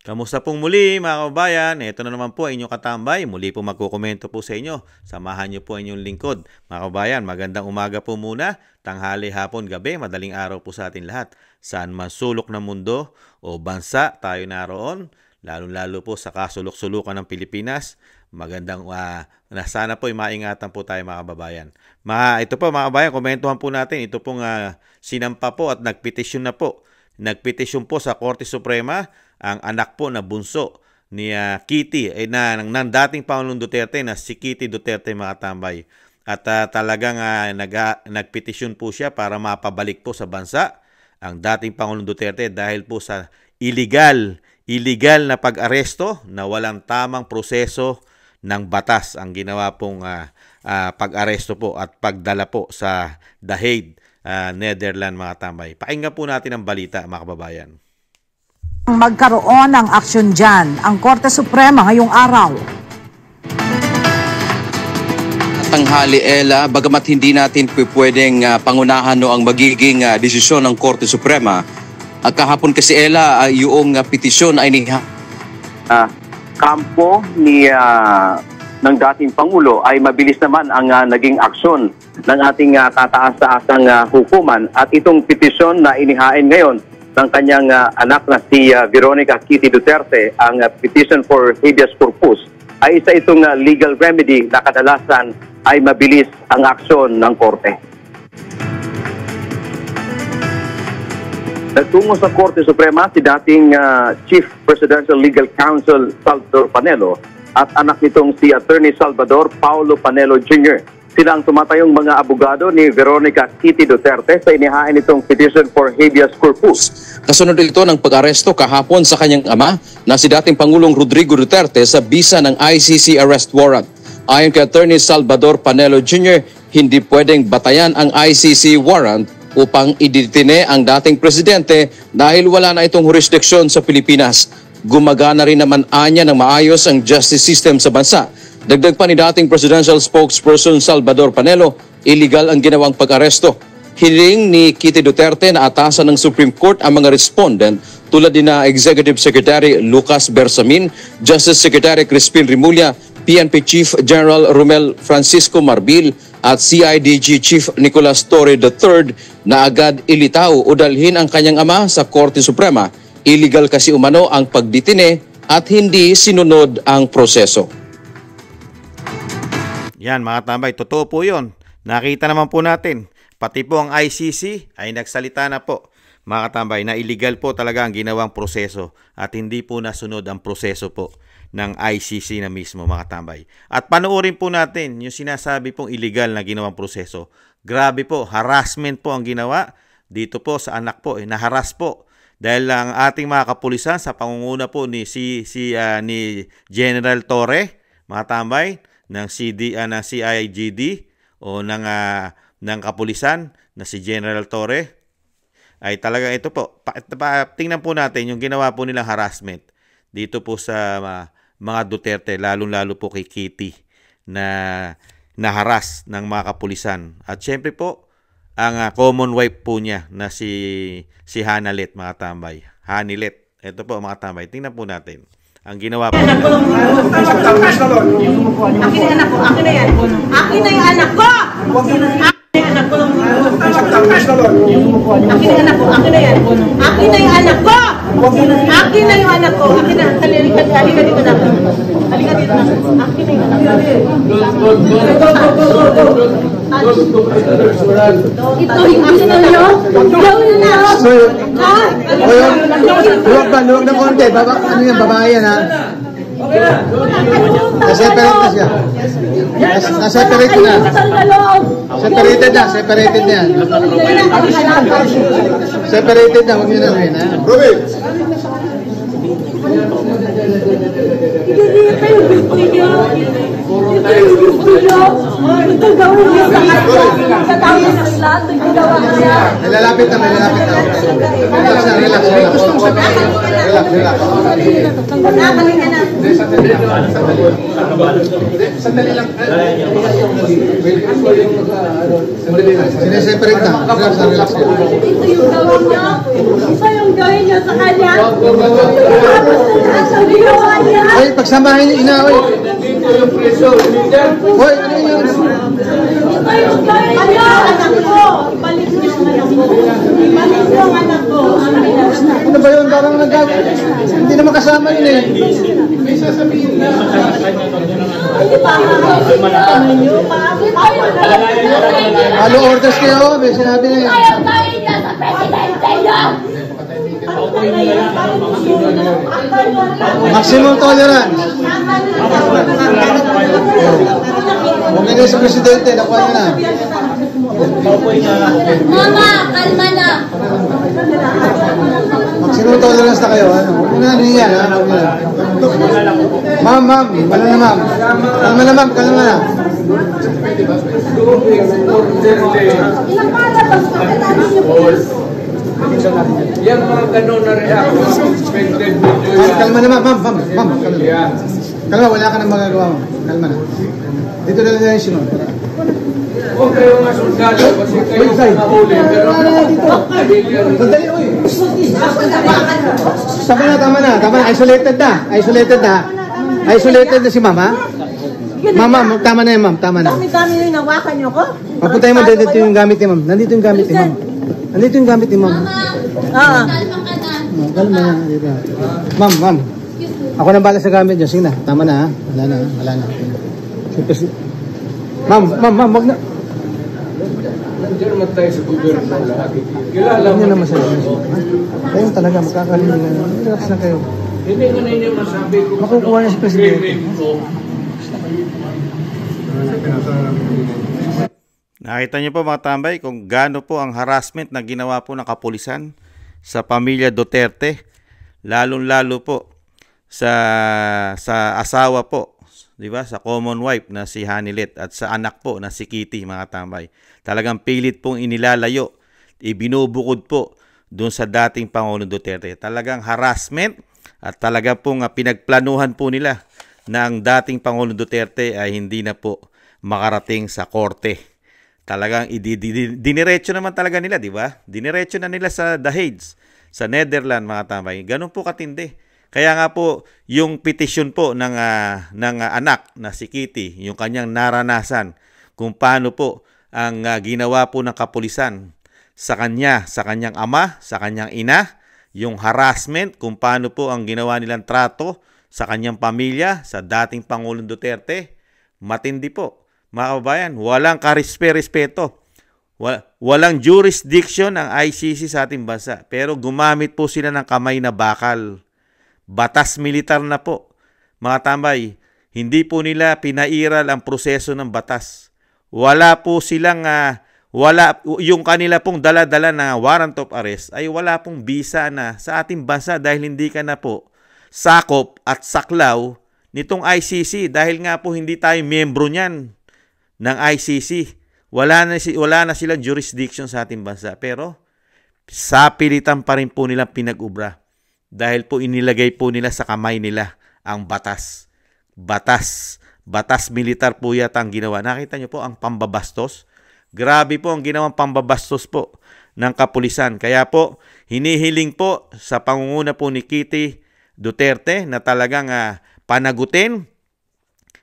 Kamusta pong muli mga kababayan? Ito na naman po inyong katambay. Muli po magkukomento po sa inyo. Samahan niyo po inyong lingkod. Mga kababayan, magandang umaga po muna. Tanghali, hapon, gabi, madaling araw po sa atin lahat. Saan man sulok ng mundo o bansa tayo naroon, lalo-lalo po sa kasulok-sulukan ng Pilipinas. Magandang sana po maingatan po tayo mga kababayan. Ito po mga kababayan, komentuhan po natin. Ito pong sinampa po at nagpetisyon na po. Nagpetisyon po sa Korte Suprema ang anak po na bunso ni Kitty ng dating Pangulong Duterte na si Kitty Duterte mga tambay. At talagang nagpetisyon po siya para mapabalik po sa bansa ang dating Pangulong Duterte dahil po sa illegal na pag-aresto na walang tamang proseso ng batas ang ginawa pong pag-aresto po at pagdala po sa The Hague, Netherlands mga tambay. Pakinggan po natin ang balita mga kababayan. Magkaroon ng aksyon dyan ang Korte Suprema ngayong araw. Tanghali, Ella, bagamat hindi natin pwedeng pangunahan ang magiging desisyon ng Korte Suprema, kahapon kasi, Ella, yung petisyon ay kampo ng dating Pangulo ay mabilis naman ang naging aksyon ng ating kataas-taasang hukuman at itong petisyon na inihain ngayon ng kanyang anak na si Veronica Kitty Duterte, ang petition for habeas corpus, ay isa itong legal remedy na kadalasan ay mabilis ang aksyon ng korte. Nagtungo sa Korte Suprema si dating Chief Presidential Legal Counsel Salvador Panelo at anak nitong si Attorney Salvador Paulo Panelo Jr. Sila ang tumatayong mga abogado ni Veronica Kitty Duterte sa inihain nitong petition for habeas corpus. Kasunod ito ng pag-aresto kahapon sa kanyang ama na si dating Pangulong Rodrigo Duterte sa bisa ng ICC arrest warrant. Ayon kay Attorney Salvador Panelo Jr., hindi pwedeng batayan ang ICC warrant upang idetine ang dating presidente dahil wala na itong jurisdiksyon sa Pilipinas. Gumagana rin naman anya ng maayos ang justice system sa bansa. Dagdag pa ni dating presidential spokesperson Salvador Panelo, illegal ang ginawang pag-aresto. Hiling ni Kitty Duterte na atasan ng Supreme Court ang mga respondent tulad din na Executive Secretary Lucas Bersamin, Justice Secretary Crispin Rimulya, PNP Chief General Romel Francisco Marbil at CIDG Chief Nicolas Torre III na agad ilitaw o dalhin ang kanyang ama sa Korte Suprema. Illegal kasi umano ang pagditine at hindi sinunod ang proseso. Yan mga tambay, totoo po yun. Nakita naman po natin. Pati po ang ICC ay nagsalita na po mga tambay na illegal po talaga ang ginawang proseso at hindi po nasunod ang proseso po ng ICC na mismo mga tambay. At panoorin po natin yung sinasabi pong illegal na ginawang proseso. Grabe po, harassment po ang ginawa dito po sa anak po. Naharas po dahil ang ating mga kapulisan sa pangunguna po ni General Torre mga tambay ng CIGD o ng kapulisan na si General Torre ay talaga ito po. Tingnan po natin yung ginawa po nilang harassment dito po sa mga Duterte, lalong-lalo po kay Kitty na naharas ng mga kapulisan. At syempre po, ang common wife po niya na si Hanilet mga tambay. Hanilet. Ito po mga tambay. Tingnan po natin ang ginawa po nila. Akin na anak ko. Akin na yan. Akin na yung anak ko. Akin na yung anak ko. Akin na anak ko. Akin na yan. Akin na yung anak ko. Akin na yung anak ko. Akin na. Halika dito na. Halika dito na. Akin na yung anak ko. Ito yung gusto nyo? Gawin na. Huwag na konti. Ano yung babae yan ha? Na-separate na siya. Na-separate na. Separated na. Separated na yan. Separated na. Huwag nyo na rin ha. Ruben! Nalalapit na, nalalapit na. Relax na, relax, relax. Relax, relax. Sandali lang. Sineseparate na. Relax na, relax. Ito yung gawin niyo. Ito yung gawin niyo sa kanya. Hoy, pagsamahin niyo ina, hoy. Hoy, ano yun? Anak ko! Ibalik niyo ang anak ko! Ibalik niyo ang anak ko! Ano ba yun? Parang hindi naman kasama yun eh. Hindi pa kami niyo. Halo orders kayo, may sinabi na yun. Maximum tolerance. Okay na sa presidente, nakuha niya na. Mama, kalma na. Maximum tolerance na kayo. Huwag mo na ano yan, ha? Huwag mo na. Ma'am, wala na ma'am. Kalma na ma'am, kalma na. Yan mga ganun na reaction, expected video Ma'am, yan. kalma na ma'am, kalma. Kalma, wala ka nang magagawa mo. Kalma na. Dito na lang yung sinun. Huwag kayo mga sundalo kasi kayo mahuli. Pero Sandali, uy. Tama na. Isolated na si mama. Ma'am, tama na yan, ma'am. Tama na. Dami-dami yung nawakan niyo ko. Papuntahin mo, dito yung gamit ni ma'am. Nandito yung gamit ni ma'am. Mama, kalma ka na. Kalma na. Dito. Ma'am. Ako nang bala sa gamit niyo. Sige na. Tama na, ha? Wala na. Ma'am, wag na. nandiyan naman tayo sa gobyerno lahat. Kilala Hindi mo. naman sa inyo. Kayo talaga, magkakalindigan. Relax na kayo. Hindi ko na inyo masabi kung Makukuha niya si Presidente. framing ko. Nakita niyo po mga tambay kung gaano po ang harassment na ginawa po ng kapulisan sa pamilya Duterte, lalong-lalo po sa asawa po, 'di ba? Sa common wife na si Hanilet at sa anak po na si Kitty, mga tambay. Talagang pilit pong inilalayo, ibinubukod po doon sa dating Pangulong Duterte. Talagang harassment at talaga pong pinagplanuhan po nila na ang dating Pangulong Duterte ay hindi na po makarating sa korte. Talagang diniretso naman talaga nila, di ba? Diniretso na nila sa The Hague, sa Netherlands, mga tambay. Ganun po katindi. Kaya nga po, yung petition po ng anak na si Kitty, yung kanyang naranasan, kung paano po ang ginawa po ng kapulisan sa kanyang ama, sa kanyang ina, yung harassment, kung paano po ang ginawa nilang trato sa kanyang pamilya, sa dating Pangulong Duterte, matindi po. Mga kababayan, walang karespeto. Walang jurisdiction ang ICC sa ating bansa. Pero gumamit po sila ng kamay na bakal. Batas militar na po. Mga tambay, hindi po nila pinairal ang proseso ng batas. Wala po silang, yung kanila pong dala-dala na warrant of arrest ay wala pong visa na sa ating bansa dahil hindi ka na po sakop at saklaw nitong ICC dahil nga po hindi tayo miyembro niyan ng ICC. Wala na silang jurisdiction sa ating bansa. Pero sapilitan pa rin po nilang pinag-ubra dahil po inilagay po nila sa kamay nila ang batas. Batas militar po yata ang ginawa. Nakita niyo po ang pambabastos. Grabe po ang ginawang pambabastos po ng kapulisan. Kaya po hinihiling po sa pangunguna po ni Kitty Duterte na talagang panagutin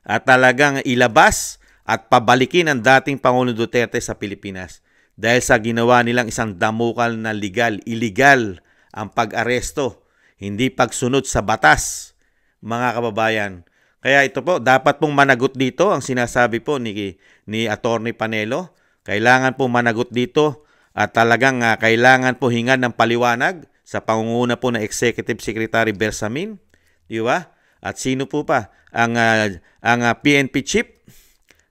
at talagang ilabas at pabalikin ang dating Pangulong Duterte sa Pilipinas dahil sa ginawa nilang isang damukal na illegal ang pag-aresto, hindi pagsunod sa batas, mga kababayan. Kaya ito po, dapat pong managot dito ang sinasabi po ni Attorney Panelo. Kailangan pong managot dito at talagang kailangan po hingan ng paliwanag sa pangunguna po ng Executive Secretary Bersamin, di ba? At sino po pa? Ang PNP Chief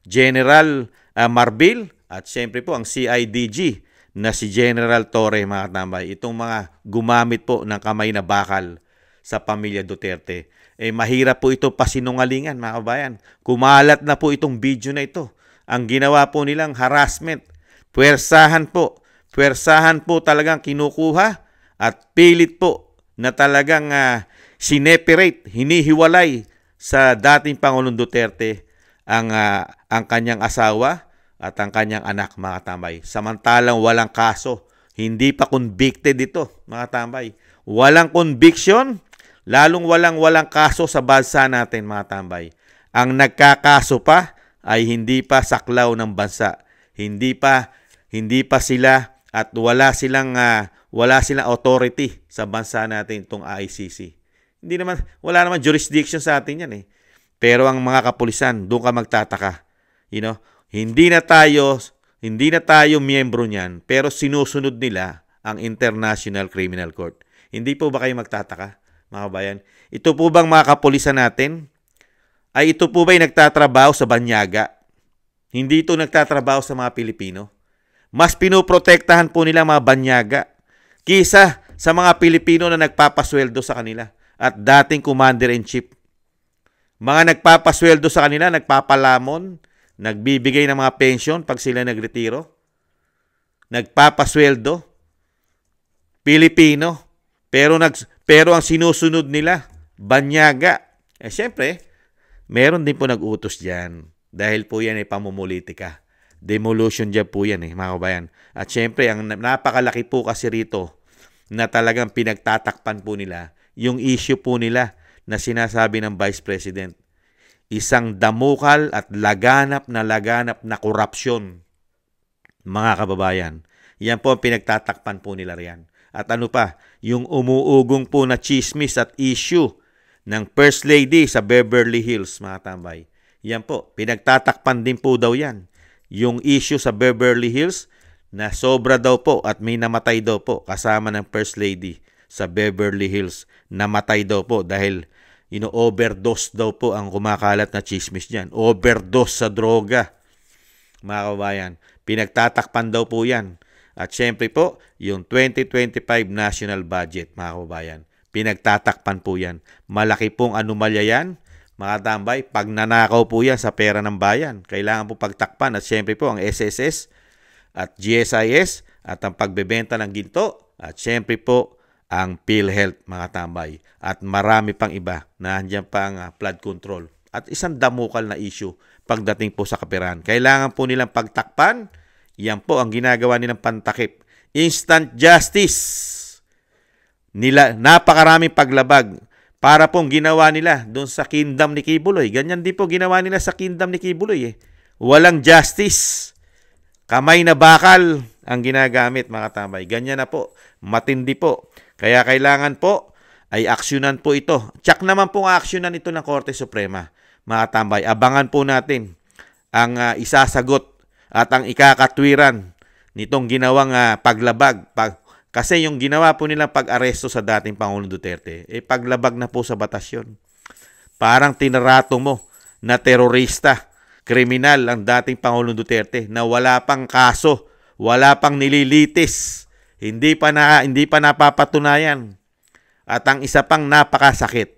General Marbil at siyempre po ang CIDG na si General Torre, mga tambay. Itong mga gumamit po ng kamay na bakal sa pamilya Duterte. Mahirap po ito pasinungalingan, mga kabayan. Kumalat na po itong video na ito. Ang ginawa po nilang harassment. Puwersahan po talagang kinukuha at pilit po na talagang sineperate, hinihiwalay sa dating Pangulong Duterte ang kanyang asawa at ang kanyang anak, mga tambay. Samantalang walang kaso, hindi pa convicted ito, mga tambay. Walang conviction lalong walang kaso sa bansa natin, mga tambay. Ang nagkakaso pa ay hindi pa saklaw ng bansa. Hindi pa sila at wala silang authority sa bansa natin itong ICC. Wala naman jurisdiction sa atin yan eh. Pero ang mga kapulisan, doon ka magtataka. Hindi na tayo miyembro niyan, pero sinusunod nila ang International Criminal Court. Hindi po ba kayo magtataka, mga kabayan? Ito po bang mga kapulisan natin, ito po ba'y nagtatrabaho sa banyaga? Hindi ito nagtatrabaho sa mga Pilipino. Mas pinoprotektahan po nila mga banyaga kisa sa mga Pilipino na nagpapasweldo sa kanila at dating commander-in-chief. Mga nagpapasweldo sa kanila, nagpapalamon, nagbibigay ng mga pension pag sila nagretiro. Nagpapasweldo. Pilipino. Pero ang sinusunod nila, banyaga. Siyempre, meron din po nag-utos dyan. Dahil po yan ay pamumulitika. Demolition job po yan mga kabayan. At siyempre, ang napakalaki po kasi rito na talagang pinagtatakpan po nila yung issue po nila na sinasabi ng Vice President. Isang damukal at laganap na korupsyon, mga kababayan. Yan po ang pinagtatakpan po nila riyan. At ano pa, yung umuugong po na chismis at issue ng First Lady sa Beverly Hills, mga tambay. Yan po, pinagtatakpan din po daw yan. Yung issue sa Beverly Hills na sobra daw po at may namatay daw po kasama ng First Lady sa Beverly Hills. Namatay daw po dahil overdose daw po ang kumakalat na chismis dyan. Overdose sa droga, mga kabayan. Pinagtatakpan daw po yan. At syempre po, yung 2025 national budget, mga kababayan, pinagtatakpan po yan. Malaki pong anomalya yan, mga tambay. Pag nanakaw po yan sa pera ng bayan, kailangan po pagtakpan. At syempre po, ang SSS at GSIS at ang pagbebenta ng ginto. At syempre po, ang PhilHealth, mga tambay. At marami pang iba na andyan pa ang flood control. At isang damukal na issue pagdating po sa kaperahan. Kailangan po nilang pagtakpan. Yan po ang ginagawa nilang pantakip. Instant justice. Napakaraming paglabag. Para pong ginawa nila doon sa kingdom ni Kibuloy. Ganyan din po ginawa nila sa kingdom ni Kibuloy. Walang justice. Kamay na bakal ang ginagamit, mga tambay. Ganyan na po. Matindi po. Kaya kailangan po ay aksyonan po ito. Tsak naman pong aksyonan ito ng Korte Suprema, mga tambay. Abangan po natin ang isasagot at ang ikakatwiran nitong ginawang paglabag. Kasi yung ginawa po nilang pag-aresto sa dating Pangulong Duterte, paglabag na po sa batas yun. Parang tinarato mo na terorista, kriminal ang dating Pangulong Duterte na wala pang kaso, wala pang nililitis, hindi pa napapatunayan. At ang isa pang napakasakit,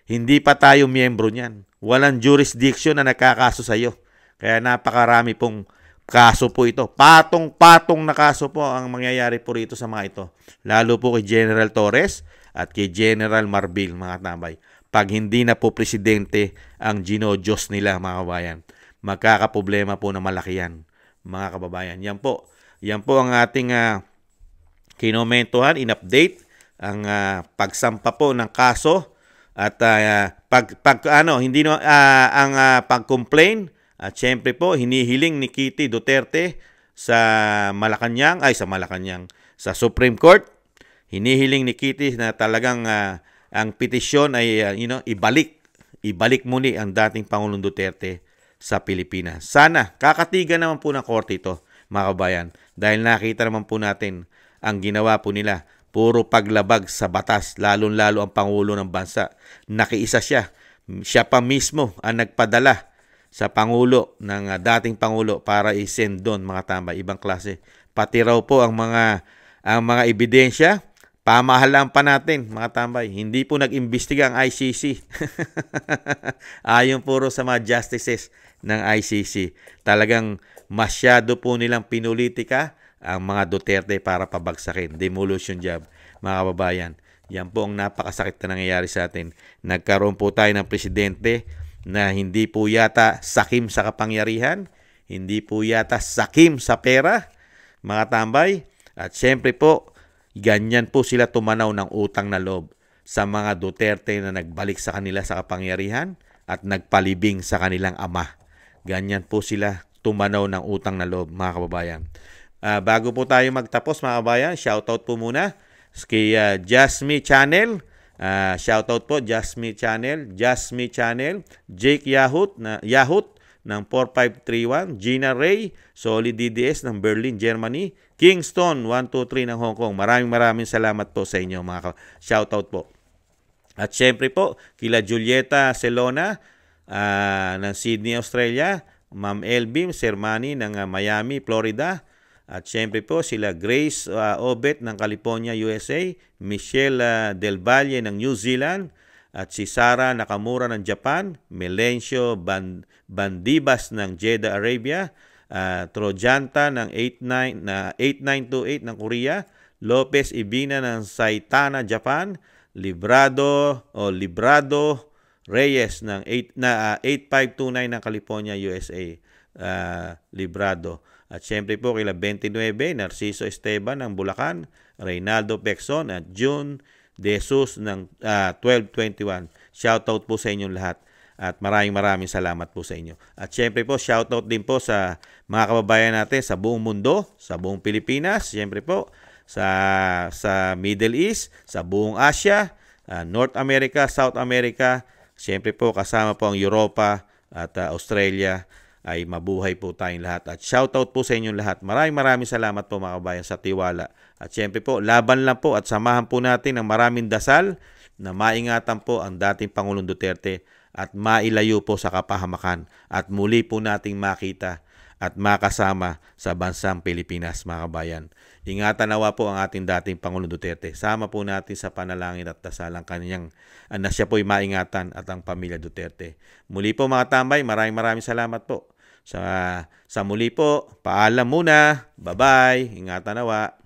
hindi pa tayo miyembro niyan. Walang jurisdiction na nakakaso sa iyo. Kaya napakarami pong kaso po ito. Patong-patong na kaso po ang mangyayari po rito sa mga ito. Lalo po kay General Torres at kay General Marbil, mga tambay. Pag hindi na po presidente ang ginodiyos nila, mga kababayan, magkakaproblema po na malaki yan, mga kababayan. Yan po ang ating kinomentuhan, in-update ang pagsampa po ng kaso at pag-complain. At syempre po, hinihiling ni Kitty Duterte sa Supreme Court. Hinihiling ni Kitty na talagang ang petisyon ay ibalik muli ang dating Pangulong Duterte sa Pilipinas. Sana kakatigan naman po ng korte ito, mga kabayan, dahil nakita naman po natin ang ginawa po nila. Puro paglabag sa batas, lalong-lalo ang Pangulo ng bansa. Nakiisa siya. Siya pa mismo ang nagpadala sa Pangulo ng dating Pangulo para i-send doon, mga tambay, ibang klase. Pati raw po ang mga ebidensya, pamahalaan pa natin, mga tambay. Hindi po nag-imbestiga ang ICC. Ayon puro sa mga justices ng ICC. Talagang masyado po nilang pinulitika ang mga Duterte para pabagsakin. Demolition job, mga kababayan. Yan po ang napakasakit na nangyayari sa atin. Nagkaroon po tayo ng presidente na hindi po yata sakim sa kapangyarihan, hindi po yata sakim sa pera, mga tambay. At syempre po, ganyan po sila tumanaw ng utang na loob sa mga Duterte na nagbalik sa kanila sa kapangyarihan at nagpalibing sa kanilang ama. Ganyan po sila tumanaw ng utang na loob, mga kababayan. Bago po tayo magtapos, mga kababayan, shoutout po muna kay Jasmine Channel. Shoutout po, Jasmine Channel, Jake Yahut ng 4531, Gina Ray, Solid DDS ng Berlin, Germany, Kingston 123 ng Hong Kong. Maraming salamat po sa inyo, mga shoutout po. At syempre po, kila Julieta Celona ng Sydney, Australia, Ma'am Elbim Sermani ng Miami, Florida. At syempre po sila Grace Obet ng California, USA, Michelle Del Valle ng New Zealand, at si Sara Nakamura ng Japan, Melencio Bandibas ng Jeddah, Arabia, Trojanta ng 8928 ng Korea, Lopez Ibina ng Saitama, Japan, Librado Reyes ng 8529 ng California, USA, Librado. At syempre po kila 29, Narciso Esteban ng Bulacan, Reynaldo Pexon at June De Jesus ng 1221. Shoutout po sa inyong lahat at maraming salamat po sa inyo. At syempre po shoutout din po sa mga kababayan natin sa buong mundo, sa buong Pilipinas, syempre po sa Middle East, sa buong Asia, North America, South America, syempre po kasama po ang Europa at Australia. Ay mabuhay po tayong lahat. At shoutout po sa inyong lahat. Maraming salamat po, mga kabayan, sa tiwala. At syempre po, laban lang po at samahan po natin ng maraming dasal na maingatan po ang dating Pangulong Duterte at mailayo po sa kapahamakan at muli po nating makita at makasama sa bansang Pilipinas, mga kabayan. Ingatan nawa po ang ating dating Pangulong Duterte. Sama po natin sa panalangin at dasal ang kanyang na siya po'y maingatan at ang pamilya Duterte. Muli po, mga tambay, maraming salamat po. Sa muli po, paalam muna. Bye-bye. Ingatan nawa.